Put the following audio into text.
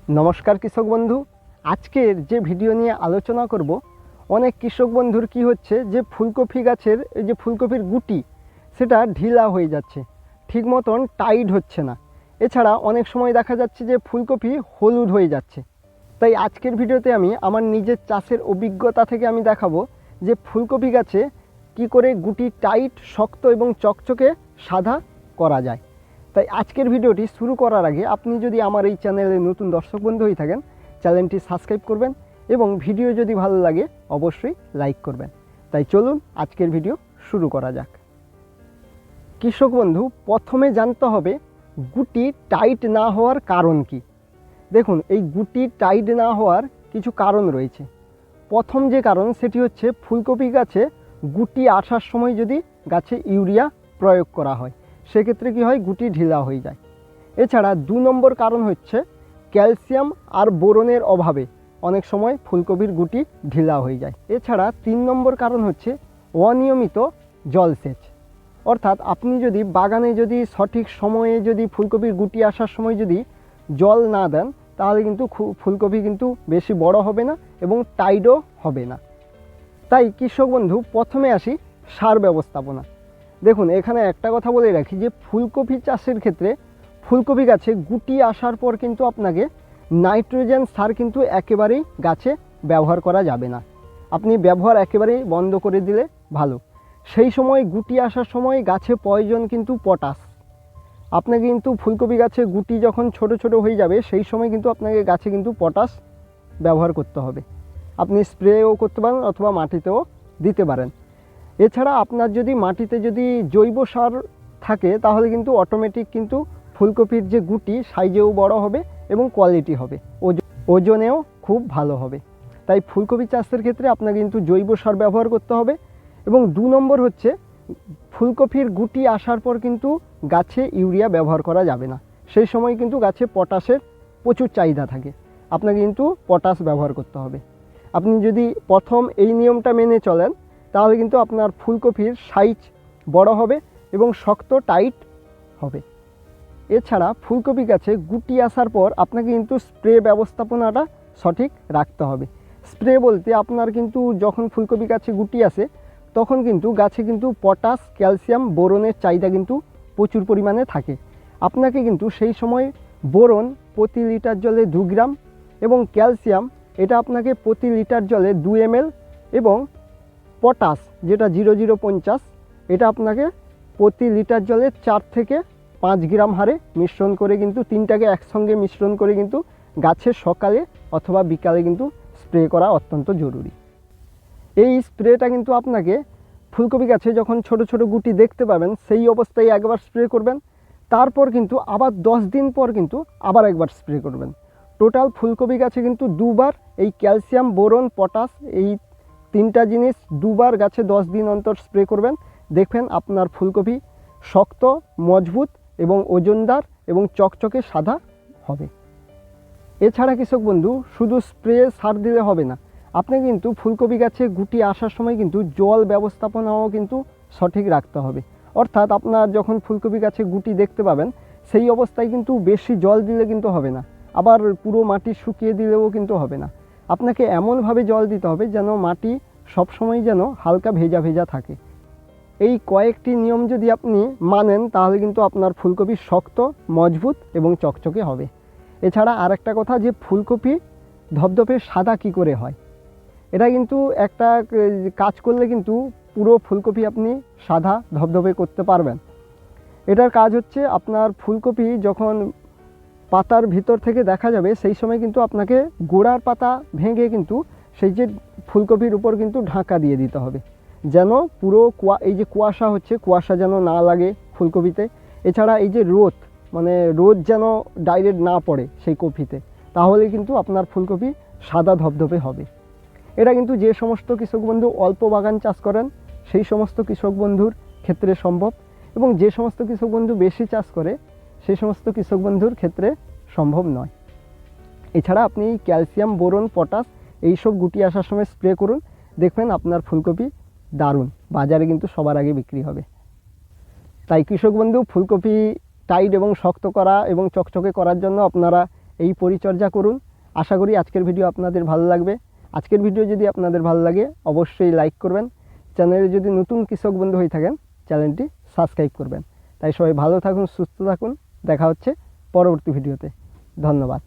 नमस्कार कृषक बंधु। आजकेर जे भिडियो निये आलोचना करब अनेक कृषक बंधुर कि होच्छे जे फुलकपि गाछेर जे फुलकपिर गुटी सेटा ढिला हो जाच्छे, ठीक मतन टाइट होच्छे ना। एछाड़ा अनेक समय देखा जाच्छे जे फुलकपि हलुद हो जाच्छे। ताई आजकेर भिडियोते आमी आमार निजेर चाषेर अभिज्ञता थेके आमी देखाबो जे फुलकपि गाছে कि करे गुटी टाइट शक्त एबं चकचके सादा करा जाय। তাই আজকের ভিডিওটি শুরু করার আগে আপনি যদি আমার এই চ্যানেলে নতুন দর্শক বন্ধু হয়ে থাকেন চ্যানেলটি সাবস্ক্রাইব করবেন এবং ভিডিও যদি ভালো লাগে অবশ্যই লাইক করবেন। তাই চলুন আজকের ভিডিও শুরু করা যাক। কৃষক বন্ধু, প্রথমে জানতে হবে গুটি টাইট না হওয়ার কারণ কি। দেখুন, এই গুটি টাইট না হওয়ার কিছু কারণ রয়েছে। প্রথম যে কারণ সেটি হচ্ছে ফুলকপি গাছে গুটি আসার সময় যদি গাছে ইউরিয়া প্রয়োগ করা হয় সেক্ষেত্রে কী হয়, গুটি ঢিলা হয়ে যায়। এছাড়া 2 নম্বর কারণ হচ্ছে ক্যালসিয়াম আর বোরনের অভাবে অনেক সময় ফুলকপির গুটি ঢিলা হয়ে যায়। এছাড়া 3 নম্বর কারণ হচ্ছে অনিয়মিত জলসেচ। অর্থাৎ আপনি যদি বাগানে যদি সঠিক সময়ে যদি ফুলকপির গুটি আসার সময় যদি জল না দেন তাহলে কিন্তু ফুলকপি কিন্তু বেশি বড় হবে না এবং টাইটও হবে না। তাই কৃষক বন্ধু, প্রথমে আসি সার ব্যবস্থাপনা। দেখুন, এখানে একটা কথা বলে রাখি যে ফুলকপি চাষের ক্ষেত্রে ফুলকপি গাছে গুটি আসার পর কিন্তু আপনাকে নাইট্রোজেন সার কিন্তু একেবারেই গাছে ব্যবহার করা যাবে না। আপনি ব্যবহার একেবারেই বন্ধ করে দিলে ভালো। সেই সময় গুটি আসার সময় গাছে প্রয়োজন কিন্তু পটাশ। আপনাকে কিন্তু ফুলকপি গাছে গুটি যখন ছোট ছোট হয়ে যাবে সেই সময় কিন্তু আপনাকে গাছে কিন্তু পটাশ ব্যবহার করতে হবে। আপনি স্প্রেও করতে পারেন অথবা মাটিতেও দিতে পারেন। এছাড়া আপনার যদি মাটিতে যদি জৈব সার থাকে তাহলে কিন্তু অটোমেটিক কিন্তু ফুলকপির যে গুটি সাইজেও বড় হবে এবং কোয়ালিটি হবে, ওজনেও খুব ভালো হবে। তাই ফুলকপি চাষের ক্ষেত্রে আপনাকে কিন্তু জৈব সার ব্যবহার করতে হবে। এবং 2 নম্বর হচ্ছে ফুলকপির গুটি আসার পর কিন্তু গাছে ইউরিয়া ব্যবহার করা যাবে না। সেই সময় কিন্তু গাছে পটাশের প্রচুর চাহিদা থাকে, আপনাকে কিন্তু পটাশ ব্যবহার করতে হবে। আপনি যদি প্রথম এই নিয়মটা মেনে চলেন তাহলে কিন্তু আপনার ফুলকপির সাইজ বড় হবে এবং শক্ত টাইট হবে। এছাড়া ফুলকপি গাছে গুটি আসার পর আপনাকে কিন্তু স্প্রে ব্যবস্থাপনাটা সঠিক রাখতে হবে। স্প্রে বলতে আপনার কিন্তু যখন ফুলকপি গাছে গুটি আসে তখন কিন্তু গাছে কিন্তু পটাশ, ক্যালসিয়াম, বোরনের চাহিদা কিন্তু প্রচুর পরিমাণে থাকে। আপনাকে কিন্তু সেই সময় বোরন প্রতি লিটার জলে 2 গ্রাম এবং ক্যালসিয়াম এটা আপনাকে প্রতি লিটার জলে 2 ml এবং পটাশ যেটা 0050 এটা আপনাকে প্রতি লিটার জলে 4 থেকে 5 গ্রাম হারে মিশ্রণ করে কিন্তু তিনটাকে একসঙ্গে মিশ্রণ করে কিন্তু গাছের সকালে অথবা বিকালে কিন্তু স্প্রে করা অত্যন্ত জরুরি। এই স্প্রেটা কিন্তু আপনাকে ফুলকপি গাছে যখন ছোট ছোট গুটি দেখতে পাবেন সেই অবস্থায় একবার স্প্রে করবেন, তারপর কিন্তু আবার 10 দিন পর কিন্তু আবার একবার স্প্রে করবেন। টোটাল ফুলকপি গাছে কিন্তু 2 বার এই ক্যালসিয়াম, বোরন, পটাশ এই 3টা জিনিস 2 বার গাছে 10 দিন অন্তর স্প্রে করবেন। দেখবেন আপনার ফুলকপি শক্ত, মজবুত এবং ওজনদার এবং চকচকে সাদা হবে। এছাড়া কৃষক বন্ধু, শুধু স্প্রে সার দিলে হবে না, আপনি কিন্তু ফুলকপি গাছে গুটি আসার সময় কিন্তু জল ব্যবস্থাপনাও কিন্তু সঠিক রাখতে হবে। অর্থাৎ আপনার যখন ফুলকপি গাছে গুটি দেখতে পাবেন সেই অবস্থায় কিন্তু বেশি জল দিলে কিন্তু হবে না, আবার পুরো মাটি শুকিয়ে দিলেও কিন্তু হবে না। আপনাকে এমনভাবে জল দিতে হবে যেন মাটি সবসময় যেন হালকা ভেজা ভেজা থাকে। এই কয়েকটি নিয়ম যদি আপনি মানেন তাহলে কিন্তু আপনার ফুলকপি শক্ত, মজবুত এবং চকচকে হবে। এছাড়া আরেকটা কথা যে ফুলকপি ধপধপে সাদা কি করে হয়, এটা কিন্তু একটা কাজ করলে কিন্তু পুরো ফুলকপি আপনি সাদা ধপধপে করতে পারবেন। এটার কাজ হচ্ছে আপনার ফুলকপি যখন পাতার ভিতর থেকে দেখা যাবে সেই সময় কিন্তু আপনাকে গোড়ার পাতা ভেঙে কিন্তু সেই যে ফুলকপির উপর কিন্তু ঢাকা দিয়ে দিতে হবে যেন পুরো এই যে কুয়াশা হচ্ছে কুয়াশা যেন না লাগে ফুলকপিতে। এছাড়া এই যে রোদ যেন ডাইরেক্ট না পড়ে সেই কপিতে, তাহলে কিন্তু আপনার ফুলকপি সাদা ধপধপে হবে। এটা কিন্তু যে সমস্ত কৃষক বন্ধু অল্প বাগান চাষ করেন সেই সমস্ত কৃষক বন্ধুর ক্ষেত্রে সম্ভব, এবং যে সমস্ত কৃষক বন্ধু বেশি চাষ করে সেই সমস্ত কৃষক বন্ধুর ক্ষেত্রে সম্ভব নয়। এছাড়া আপনি ক্যালসিয়াম, বোরন, পটাশ এইসব গুটি আসার সময় স্প্রে করুন, দেখবেন আপনার ফুলকপি দারুণ বাজারে কিন্তু সবার আগে বিক্রি হবে। তাই কৃষক বন্ধু, ফুলকপি টাইট এবং শক্ত করা এবং চকচকে করার জন্য আপনারা এই পরিচর্যা করুন। আশা করি আজকের ভিডিও আপনাদের ভালো লাগবে। আজকের ভিডিও যদি আপনাদের ভালো লাগে অবশ্যই লাইক করবেন। চ্যানেলে যদি নতুন কৃষক বন্ধু হয়ে থাকেন চ্যানেলটি সাবস্ক্রাইব করবেন। তাই সবাই ভালো থাকুন, সুস্থ থাকুন। দেখা হচ্ছে পরবর্তী ভিডিওতে। ধন্যবাদ।